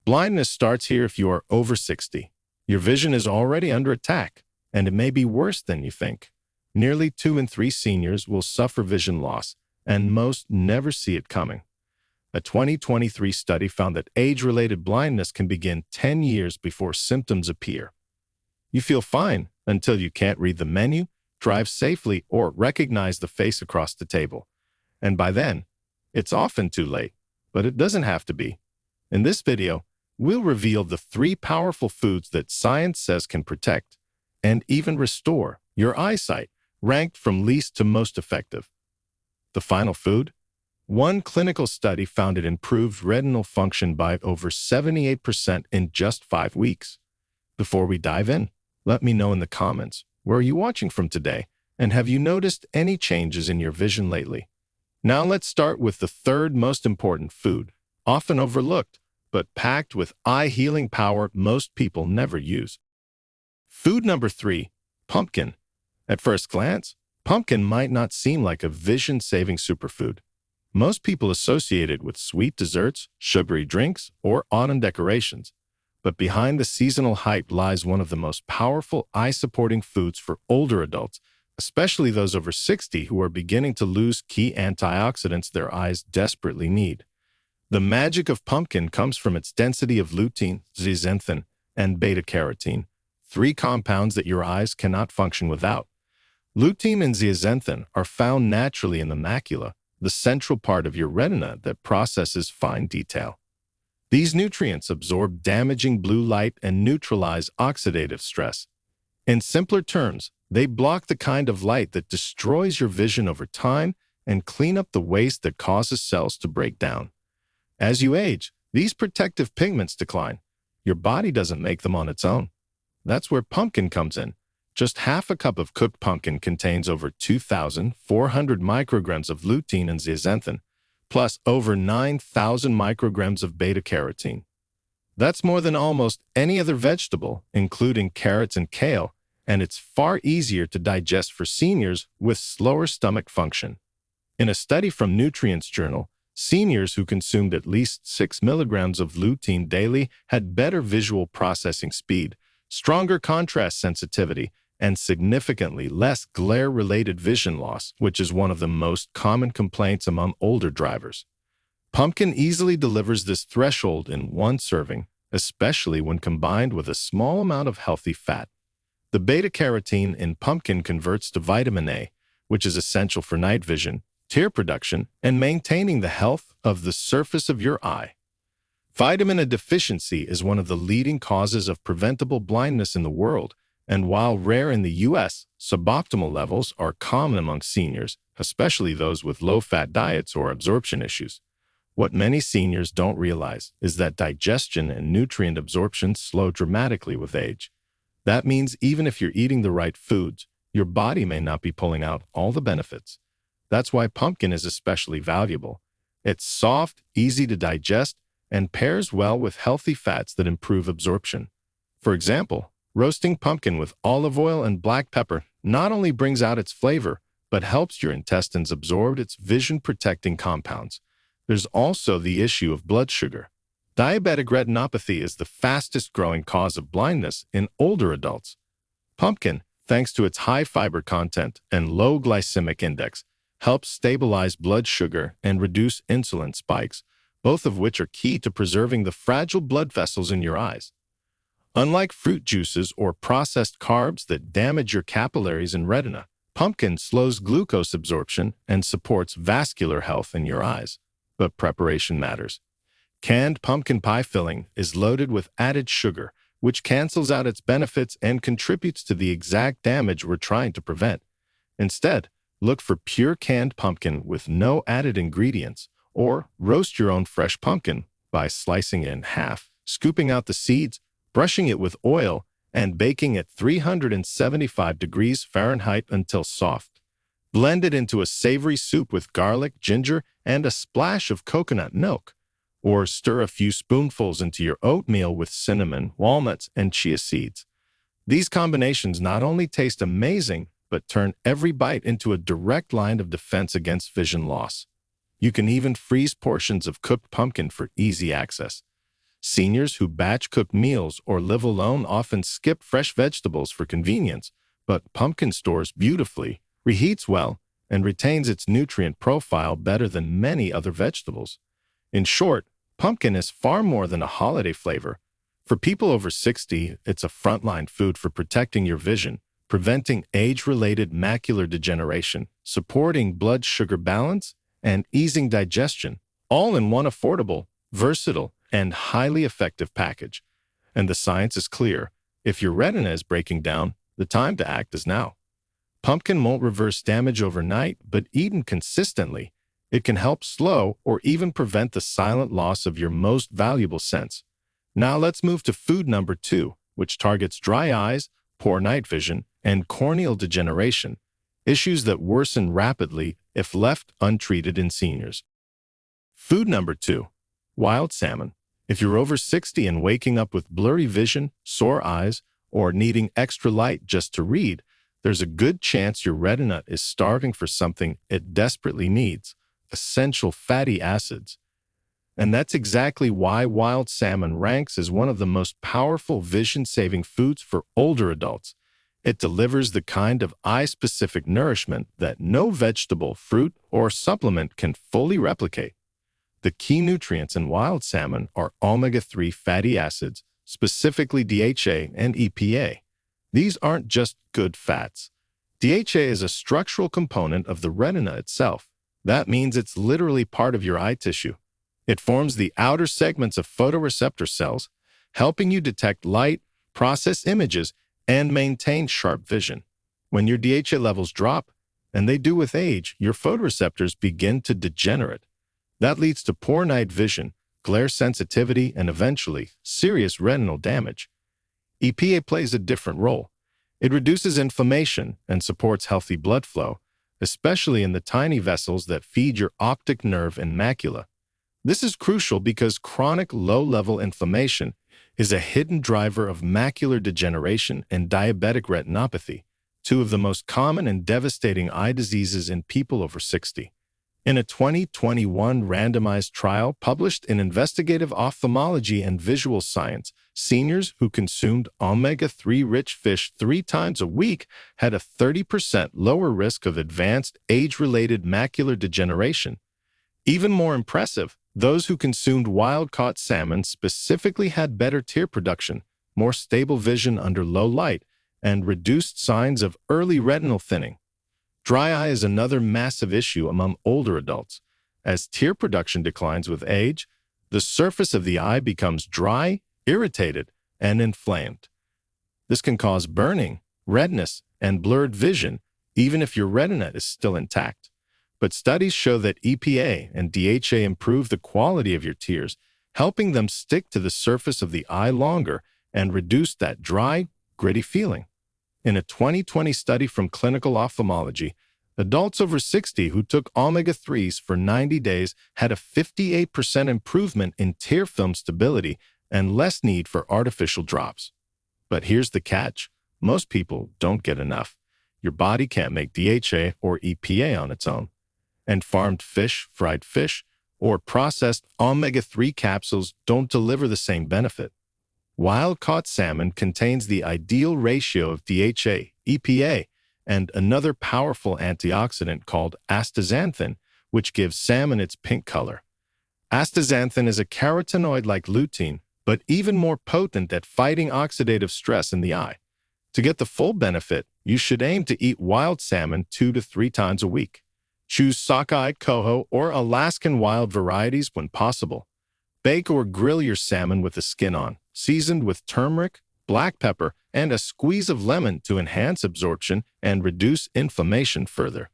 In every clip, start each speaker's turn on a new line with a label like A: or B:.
A: Blindness starts here if you are over 60. Your vision is already under attack, and it may be worse than you think. Nearly 2 in 3 seniors will suffer vision loss, and most never see it coming. A 2023 study found that age-related blindness can begin 10 years before symptoms appear. You feel fine until you can't read the menu, drive safely, or recognize the face across the table. And by then, it's often too late, but it doesn't have to be. In this video, we'll reveal the 3 powerful foods that science says can protect and even restore your eyesight, ranked from least to most effective. The final food? One clinical study found it improved retinal function by over 78% in just 5 weeks. Before we dive in, let me know in the comments, where are you watching from today, and have you noticed any changes in your vision lately? Now let's start with the third most important food, often overlooked, but packed with eye-healing power most people never use. Food number 3, pumpkin. At first glance, pumpkin might not seem like a vision-saving superfood. Most people associate it with sweet desserts, sugary drinks, or autumn decorations. But behind the seasonal hype lies one of the most powerful eye-supporting foods for older adults, especially those over 60 who are beginning to lose key antioxidants their eyes desperately need. The magic of pumpkin comes from its density of lutein, zeaxanthin, and beta-carotene, 3 compounds that your eyes cannot function without. Lutein and zeaxanthin are found naturally in the macula, the central part of your retina that processes fine detail. These nutrients absorb damaging blue light and neutralize oxidative stress. In simpler terms, they block the kind of light that destroys your vision over time and clean up the waste that causes cells to break down. As you age, these protective pigments decline. Your body doesn't make them on its own. That's where pumpkin comes in. Just half a cup of cooked pumpkin contains over 2,400 micrograms of lutein and zeaxanthin, plus over 9,000 micrograms of beta-carotene. That's more than almost any other vegetable, including carrots and kale, and it's far easier to digest for seniors with slower stomach function. In a study from Nutrients Journal, seniors who consumed at least 6 milligrams of lutein daily had better visual processing speed, stronger contrast sensitivity, and significantly less glare-related vision loss, which is one of the most common complaints among older drivers. Pumpkin easily delivers this threshold in one serving, especially when combined with a small amount of healthy fat. The beta-carotene in pumpkin converts to vitamin A, which is essential for night vision, tear production, and maintaining the health of the surface of your eye. Vitamin A deficiency is one of the leading causes of preventable blindness in the world, and while rare in the U.S., suboptimal levels are common among seniors, especially those with low-fat diets or absorption issues. What many seniors don't realize is that digestion and nutrient absorption slow dramatically with age. That means even if you're eating the right foods, your body may not be pulling out all the benefits. That's why pumpkin is especially valuable. It's soft, easy to digest, and pairs well with healthy fats that improve absorption. For example, roasting pumpkin with olive oil and black pepper not only brings out its flavor, but helps your intestines absorb its vision-protecting compounds. There's also the issue of blood sugar. Diabetic retinopathy is the fastest-growing cause of blindness in older adults. Pumpkin, thanks to its high fiber content and low glycemic index, helps stabilize blood sugar and reduce insulin spikes, both of which are key to preserving the fragile blood vessels in your eyes. Unlike fruit juices or processed carbs that damage your capillaries and retina, pumpkin slows glucose absorption and supports vascular health in your eyes. But preparation matters. Canned pumpkin pie filling is loaded with added sugar, which cancels out its benefits and contributes to the exact damage we're trying to prevent. Instead, look for pure canned pumpkin with no added ingredients, or roast your own fresh pumpkin by slicing it in half, scooping out the seeds, brushing it with oil, and baking at 375 degrees Fahrenheit until soft. Blend it into a savory soup with garlic, ginger, and a splash of coconut milk. Or stir a few spoonfuls into your oatmeal with cinnamon, walnuts, and chia seeds. These combinations not only taste amazing, but turn every bite into a direct line of defense against vision loss. You can even freeze portions of cooked pumpkin for easy access. Seniors who batch cook meals or live alone often skip fresh vegetables for convenience, but pumpkin stores beautifully, reheats well, and retains its nutrient profile better than many other vegetables. In short, pumpkin is far more than a holiday flavor. For people over 60, it's a frontline food for protecting your vision, preventing age-related macular degeneration, supporting blood sugar balance, and easing digestion, all in one affordable, versatile, and highly effective package. And the science is clear. If your retina is breaking down, the time to act is now. Pumpkin won't reverse damage overnight, but eaten consistently, it can help slow or even prevent the silent loss of your most valuable sense. Now let's move to food number 2, which targets dry eyes, poor night vision, and corneal degeneration, issues that worsen rapidly if left untreated in seniors. Food number 2, wild salmon. If you're over 60 and waking up with blurry vision, sore eyes, or needing extra light just to read, there's a good chance your retina is starving for something it desperately needs, essential fatty acids. And that's exactly why wild salmon ranks as one of the most powerful vision-saving foods for older adults. It delivers the kind of eye-specific nourishment that no vegetable, fruit, or supplement can fully replicate. The key nutrients in wild salmon are omega-3 fatty acids, specifically DHA and EPA. These aren't just good fats. DHA is a structural component of the retina itself. That means it's literally part of your eye tissue. It forms the outer segments of photoreceptor cells, helping you detect light, process images, and maintain sharp vision. When your DHA levels drop, and they do with age, your photoreceptors begin to degenerate. That leads to poor night vision, glare sensitivity, and eventually serious retinal damage. EPA plays a different role. It reduces inflammation and supports healthy blood flow, especially in the tiny vessels that feed your optic nerve and macula. This is crucial because chronic low-level inflammation is a hidden driver of macular degeneration and diabetic retinopathy, two of the most common and devastating eye diseases in people over 60. In a 2021 randomized trial published in Investigative Ophthalmology and Visual Science, seniors who consumed omega-3 rich fish 3 times a week had a 30% lower risk of advanced age-related macular degeneration. Even more impressive, those who consumed wild-caught salmon specifically had better tear production, more stable vision under low light, and reduced signs of early retinal thinning. Dry eye is another massive issue among older adults. As tear production declines with age, the surface of the eye becomes dry, irritated, and inflamed. This can cause burning, redness, and blurred vision, even if your retina is still intact. But studies show that EPA and DHA improve the quality of your tears, helping them stick to the surface of the eye longer and reduce that dry, gritty feeling. In a 2020 study from Clinical Ophthalmology, adults over 60 who took omega-3s for 90 days had a 58% improvement in tear film stability and less need for artificial drops. But here's the catch. Most people don't get enough. Your body can't make DHA or EPA on its own. And farmed fish, fried fish, or processed omega-3 capsules don't deliver the same benefit. Wild-caught salmon contains the ideal ratio of DHA, EPA, and another powerful antioxidant called astaxanthin, which gives salmon its pink color. Astaxanthin is a carotenoid like lutein, but even more potent at fighting oxidative stress in the eye. To get the full benefit, you should aim to eat wild salmon 2 to 3 times a week. Choose sockeye, coho, or Alaskan wild varieties when possible. Bake or grill your salmon with the skin on, seasoned with turmeric, black pepper, and a squeeze of lemon to enhance absorption and reduce inflammation further.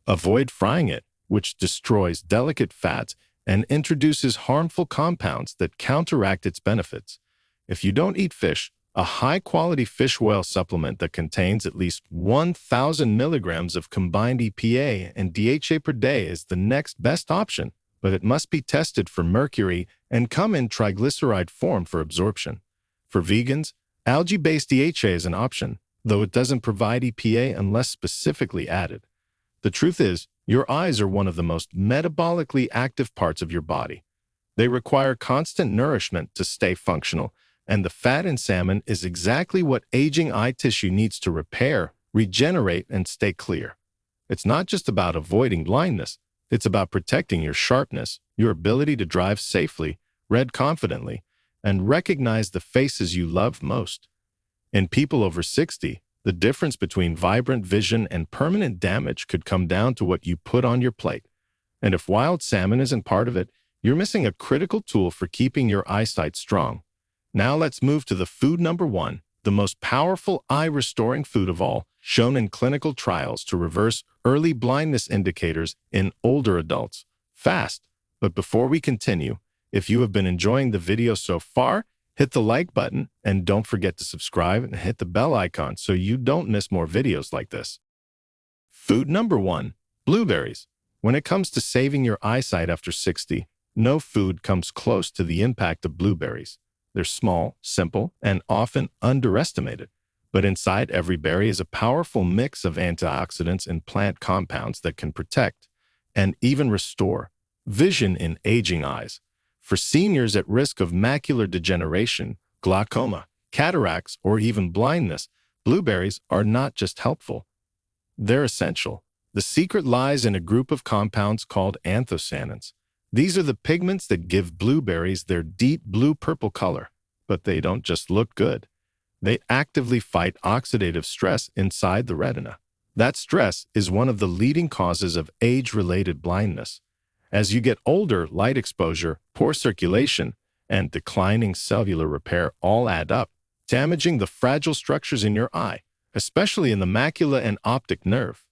A: Avoid frying it, which destroys delicate fats and introduces harmful compounds that counteract its benefits. If you don't eat fish, a high-quality fish oil supplement that contains at least 1,000 milligrams of combined EPA and DHA per day is the next best option, but it must be tested for mercury and come in triglyceride form for absorption. For vegans, algae-based DHA is an option, though it doesn't provide EPA unless specifically added. The truth is, your eyes are one of the most metabolically active parts of your body. They require constant nourishment to stay functional, and the fat in salmon is exactly what aging eye tissue needs to repair, regenerate, and stay clear. It's not just about avoiding blindness. It's about protecting your sharpness, your ability to drive safely, read confidently, and recognize the faces you love most. In people over 60, the difference between vibrant vision and permanent damage could come down to what you put on your plate. And if wild salmon isn't part of it, you're missing a critical tool for keeping your eyesight strong. Now let's move to the food number one, the most powerful eye-restoring food of all, shown in clinical trials to reverse early blindness indicators in older adults. Fast. But before we continue, if you have been enjoying the video so far, hit the like button and don't forget to subscribe and hit the bell icon so you don't miss more videos like this. Food number one, blueberries. When it comes to saving your eyesight after 60, no food comes close to the impact of blueberries. They're small, simple, and often underestimated. But inside every berry is a powerful mix of antioxidants and plant compounds that can protect and even restore vision in aging eyes. For seniors at risk of macular degeneration, glaucoma, cataracts, or even blindness, blueberries are not just helpful. They're essential. The secret lies in a group of compounds called anthocyanins. These are the pigments that give blueberries their deep blue-purple color. But they don't just look good. They actively fight oxidative stress inside the retina. That stress is one of the leading causes of age-related blindness. As you get older, light exposure, poor circulation, and declining cellular repair all add up, damaging the fragile structures in your eye, especially in the macula and optic nerve.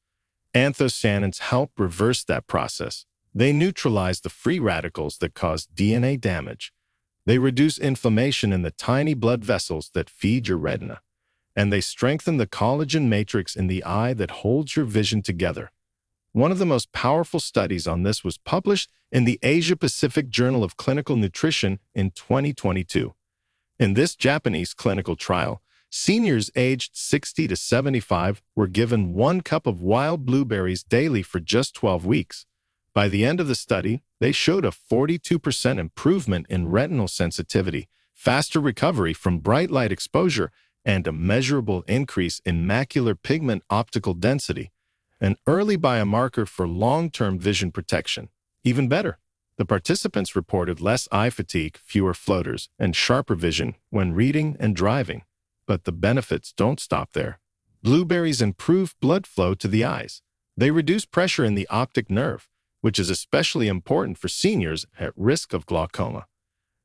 A: Anthocyanins help reverse that process. They neutralize the free radicals that cause DNA damage. They reduce inflammation in the tiny blood vessels that feed your retina. And they strengthen the collagen matrix in the eye that holds your vision together. One of the most powerful studies on this was published in the Asia-Pacific Journal of Clinical Nutrition in 2022. In this Japanese clinical trial, seniors aged 60 to 75 were given 1 cup of wild blueberries daily for just 12 weeks. By the end of the study, they showed a 42% improvement in retinal sensitivity, faster recovery from bright light exposure, and a measurable increase in macular pigment optical density, an early biomarker for long-term vision protection. Even better, the participants reported less eye fatigue, fewer floaters, and sharper vision when reading and driving. But the benefits don't stop there. Blueberries improve blood flow to the eyes. They reduce pressure in the optic nerve, which is especially important for seniors at risk of glaucoma.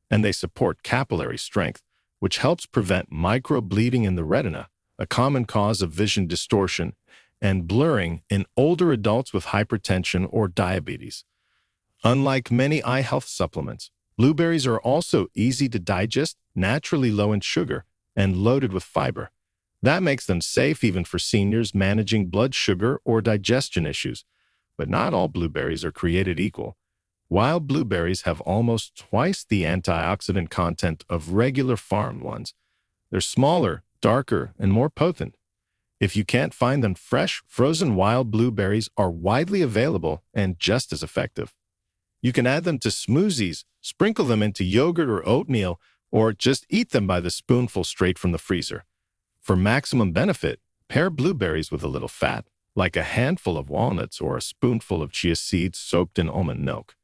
A: And they support capillary strength, which helps prevent microbleeding in the retina, a common cause of vision distortion and blurring in older adults with hypertension or diabetes. Unlike many eye health supplements, blueberries are also easy to digest, naturally low in sugar, and loaded with fiber. That makes them safe even for seniors managing blood sugar or digestion issues. But not all blueberries are created equal. Wild blueberries have almost twice the antioxidant content of regular farm ones. They're smaller, darker, and more potent. If you can't find them fresh, frozen wild blueberries are widely available and just as effective. You can add them to smoothies, sprinkle them into yogurt or oatmeal, or just eat them by the spoonful straight from the freezer. For maximum benefit, pair blueberries with a little fat, like a handful of walnuts or a spoonful of chia seeds soaked in almond milk.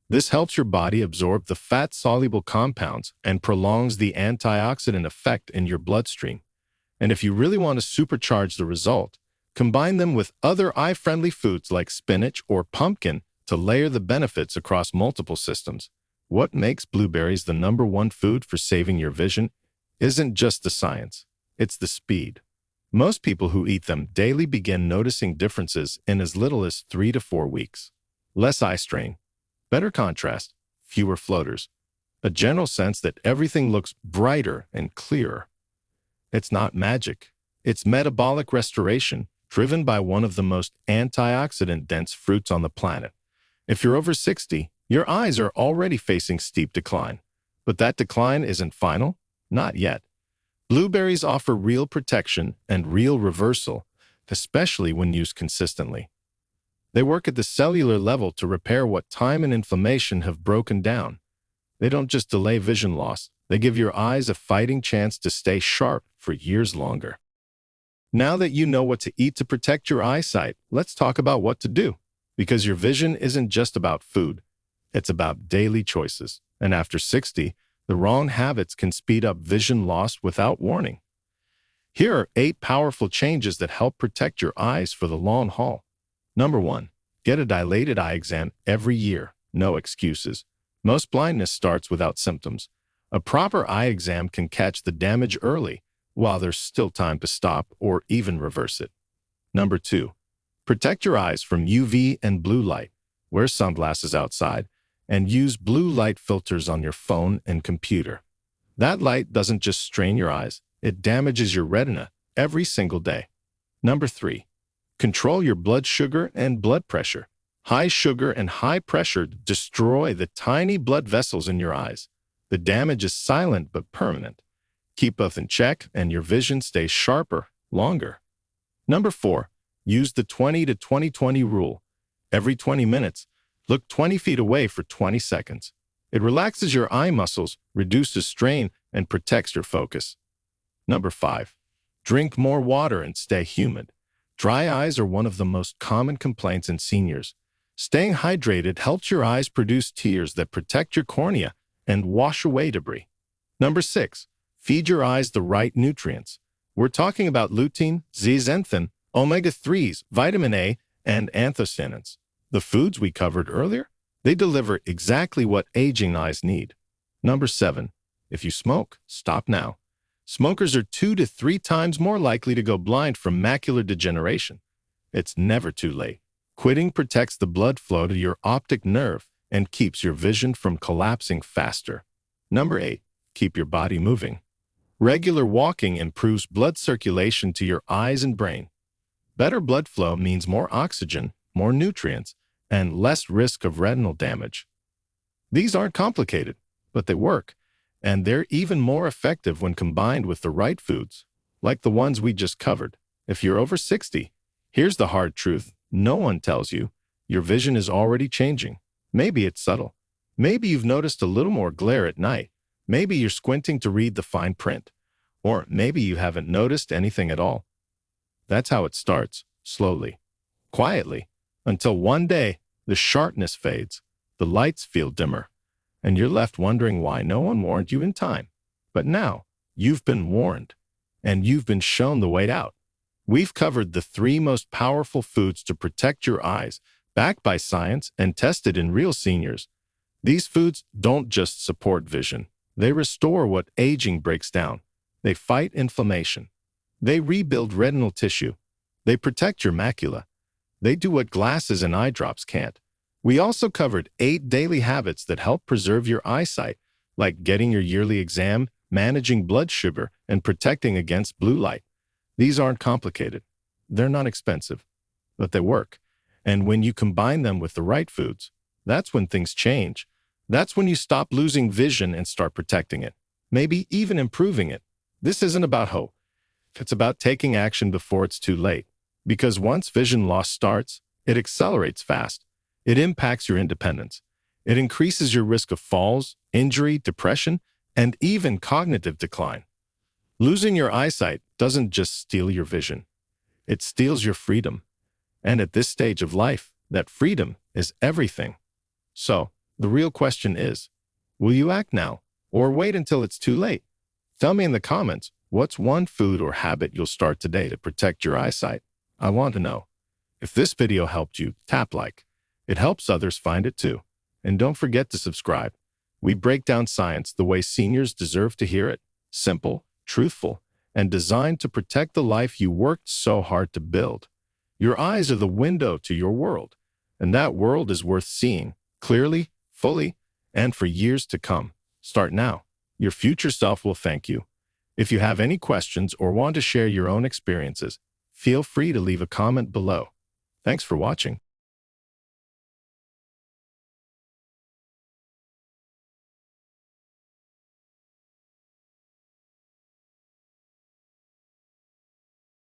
A: This helps your body absorb the fat-soluble compounds and prolongs the antioxidant effect in your bloodstream. And if you really want to supercharge the result, combine them with other eye-friendly foods like spinach or pumpkin to layer the benefits across multiple systems. What makes blueberries the #1 food for saving your vision isn't just the science, it's the speed. Most people who eat them daily begin noticing differences in as little as 3 to 4 weeks. Less eye strain, better contrast, fewer floaters, a general sense that everything looks brighter and clearer. It's not magic. It's metabolic restoration driven by one of the most antioxidant-dense fruits on the planet. If you're over 60, your eyes are already facing steep decline. But that decline isn't final? Not yet. Blueberries offer real protection and real reversal, especially when used consistently. They work at the cellular level to repair what time and inflammation have broken down. They don't just delay vision loss, they give your eyes a fighting chance to stay sharp for years longer. Now that you know what to eat to protect your eyesight, let's talk about what to do. Because your vision isn't just about food, it's about daily choices. And after 60, the wrong habits can speed up vision loss without warning. Here are 8 powerful changes that help protect your eyes for the long haul. Number 1. Get a dilated eye exam every year. No excuses. Most blindness starts without symptoms. A proper eye exam can catch the damage early, while there's still time to stop or even reverse it. Number 2. Protect your eyes from UV and blue light. Wear sunglasses outside and use blue light filters on your phone and computer. That light doesn't just strain your eyes, it damages your retina every single day. Number 3. Control your blood sugar and blood pressure. High sugar and high pressure destroy the tiny blood vessels in your eyes. The damage is silent but permanent. Keep both in check and your vision stays sharper longer. Number 4. Use the 20 to 20-20 rule. Every 20 minutes, look 20 feet away for 20 seconds. It relaxes your eye muscles, reduces strain, and protects your focus. Number 5. Drink more water and stay humid. Dry eyes are one of the most common complaints in seniors. Staying hydrated helps your eyes produce tears that protect your cornea and wash away debris. Number 6. Feed your eyes the right nutrients. We're talking about lutein, zeaxanthin, omega-3s, vitamin A, and anthocyanins. The foods we covered earlier, they deliver exactly what aging eyes need. Number 7. If you smoke, stop now. Smokers are 2 to 3 times more likely to go blind from macular degeneration. It's never too late. Quitting protects the blood flow to your optic nerve and keeps your vision from collapsing faster. Number 8. Keep your body moving. Regular walking improves blood circulation to your eyes and brain. Better blood flow means more oxygen, more nutrients, and less risk of retinal damage. These aren't complicated, but they work, and they're even more effective when combined with the right foods, like the ones we just covered. If you're over 60, here's the hard truth. No one tells you. Your vision is already changing. Maybe it's subtle. Maybe you've noticed a little more glare at night. Maybe you're squinting to read the fine print. Or maybe you haven't noticed anything at all. That's how it starts, slowly, quietly, until one day the sharpness fades, the lights feel dimmer, and you're left wondering why no one warned you in time. But now, you've been warned, and you've been shown the way out. We've covered the 3 most powerful foods to protect your eyes, backed by science and tested in real seniors. These foods don't just support vision. They restore what aging breaks down. They fight inflammation. They rebuild retinal tissue. They protect your macula. They do what glasses and eye drops can't. We also covered 8 daily habits that help preserve your eyesight, like getting your yearly exam, managing blood sugar, and protecting against blue light. These aren't complicated. They're not expensive, but they work. And when you combine them with the right foods, that's when things change. That's when you stop losing vision and start protecting it, maybe even improving it. This isn't about hope. It's about taking action before it's too late. Because once vision loss starts, it accelerates fast. It impacts your independence. It increases your risk of falls, injury, depression, and even cognitive decline. Losing your eyesight doesn't just steal your vision. It steals your freedom. And at this stage of life, that freedom is everything. So, the real question is, will you act now or wait until it's too late? Tell me in the comments, what's one food or habit you'll start today to protect your eyesight? I want to know. If this video helped you, tap like. It helps others find it too. And don't forget to subscribe. We break down science the way seniors deserve to hear it. Simple, truthful, and designed to protect the life you worked so hard to build. Your eyes are the window to your world, and that world is worth seeing clearly, fully, and for years to come. Start now. Your future self will thank you. If you have any questions or want to share your own experiences, feel free to leave a comment below. Thanks for watching.